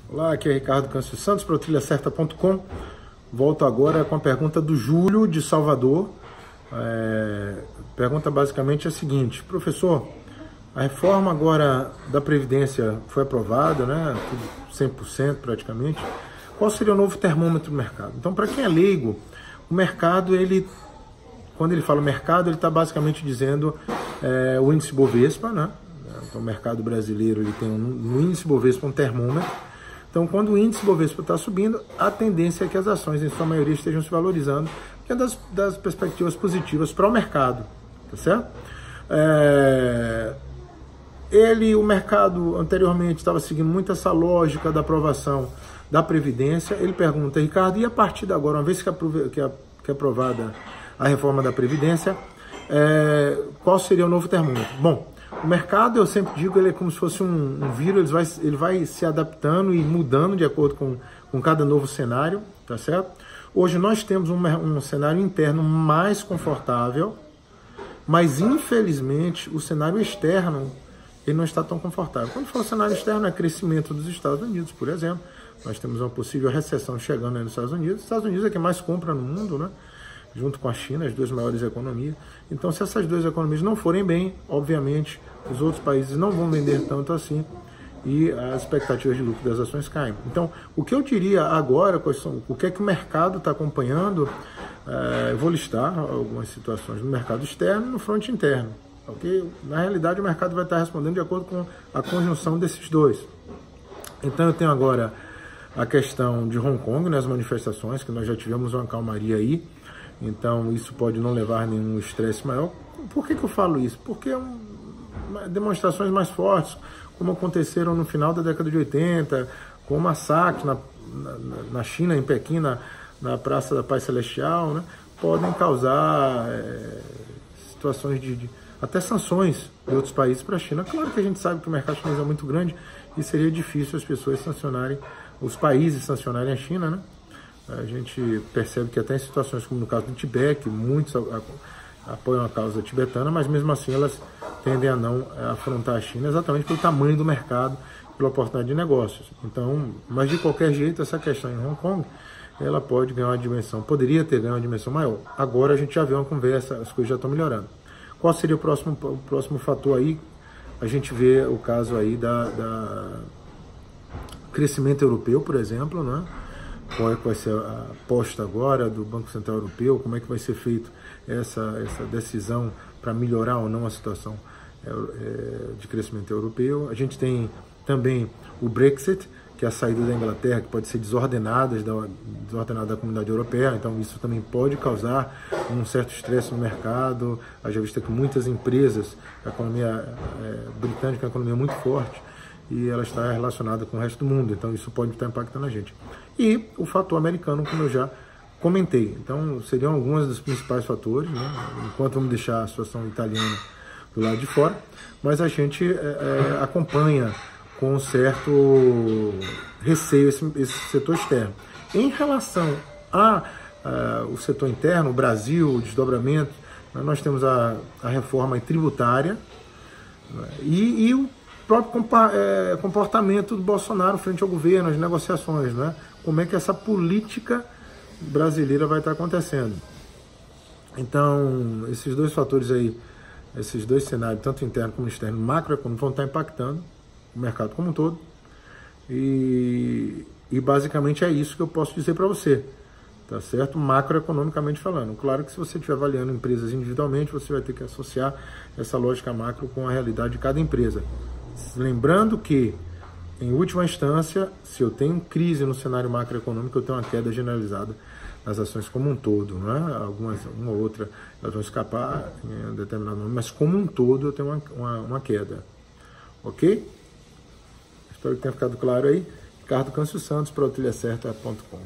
Olá, aqui é Ricardo Câncio Santos para o trilhacerta.com. Volto agora com a pergunta do Júlio de Salvador. Pergunta basicamente é a seguinte: professor, a reforma agora da Previdência foi aprovada, né? 100% praticamente. Qual seria o novo termômetro do mercado? Então, para quem é leigo, o mercado, quando ele fala mercado, ele está basicamente dizendo o índice Bovespa, né? Então, o mercado brasileiro ele tem no índice Bovespa um termômetro. Então, quando o índice Bovespa está subindo, a tendência é que as ações, em sua maioria, estejam se valorizando, que é das perspectivas positivas para o mercado, tá certo? O mercado anteriormente estava seguindo muito essa lógica da aprovação da Previdência. Ele pergunta: Ricardo, e a partir de agora, uma vez que é aprovada a reforma da Previdência, qual seria o novo termômetro? Bom, o mercado, eu sempre digo, ele é como se fosse um vírus, ele vai se adaptando e mudando de acordo com cada novo cenário, tá certo? Hoje nós temos um cenário interno mais confortável, mas infelizmente o cenário externo ele não está tão confortável. Quando fala cenário externo, é crescimento dos Estados Unidos, por exemplo. Nós temos uma possível recessão chegando aí nos Estados Unidos. Os Estados Unidos é quem mais compra no mundo, né? Junto com a China, as duas maiores economias. Então, se essas duas economias não forem bem, obviamente, os outros países não vão vender tanto assim e as expectativas de lucro das ações caem. Então, o que eu diria agora, o que é que o mercado está acompanhando, eu vou listar algumas situações no mercado externo e no front interno. Okay? Na realidade, o mercado vai estar respondendo de acordo com a conjunção desses dois. Então, eu tenho agora a questão de Hong Kong, né, as manifestações, que nós já tivemos uma calmaria aí. Então, isso pode não levar a nenhum estresse maior. Por que eu falo isso? Porque demonstrações mais fortes, como aconteceram no final da década de 80, com o massacre na China, em Pequim, na Praça da Paz Celestial, né, podem causar situações até sanções de outros países para a China. Claro que a gente sabe que o mercado chinês é muito grande e seria difícil as pessoas sancionarem, os países sancionarem a China, né? A gente percebe que até em situações como no caso do Tibete, que muitos apoiam a causa tibetana, mas mesmo assim elas tendem a não afrontar a China exatamente pelo tamanho do mercado, pela oportunidade de negócios. Então, mas de qualquer jeito, essa questão em Hong Kong, ela pode ganhar uma dimensão, poderia ter ganho uma dimensão maior. Agora a gente já vê uma conversa, as coisas já estão melhorando. Qual seria o próximo fator aí? A gente vê o caso aí da crescimento europeu, por exemplo, né? Qual é que vai ser a aposta agora do Banco Central Europeu, como é que vai ser feito essa decisão para melhorar ou não a situação de crescimento europeu. A gente tem também o Brexit, que é a saída da Inglaterra, que pode ser desordenada da comunidade europeia, então isso também pode causar um certo estresse no mercado. Haja vista que muitas empresas, a economia britânica é uma economia muito forte, e ela está relacionada com o resto do mundo, então isso pode estar impactando a gente. E o fator americano, como eu já comentei. Então, seriam alguns dos principais fatores, né? Enquanto vamos deixar a situação italiana do lado de fora, mas a gente acompanha com um certo receio esse setor externo. Em relação ao setor interno, o Brasil, o desdobramento, nós temos a reforma tributária, né? E o próprio comportamento do Bolsonaro frente ao governo, as negociações, né? Como é que essa política brasileira vai estar acontecendo. Então, esses dois fatores aí, esses dois cenários, tanto interno como externo, macroeconômico, vão estar impactando o mercado como um todo. E basicamente é isso que eu posso dizer para você, tá certo? Macroeconomicamente falando. Claro que se você estiver avaliando empresas individualmente, você vai ter que associar essa lógica macro com a realidade de cada empresa. Lembrando que, em última instância, se eu tenho crise no cenário macroeconômico, eu tenho uma queda generalizada nas ações como um todo, né? Uma ou outra, elas vão escapar em um determinado momento, mas como um todo eu tenho uma queda. Ok? Espero que tenha ficado claro aí. Ricardo Câncio Santos para o trilhacerta.com.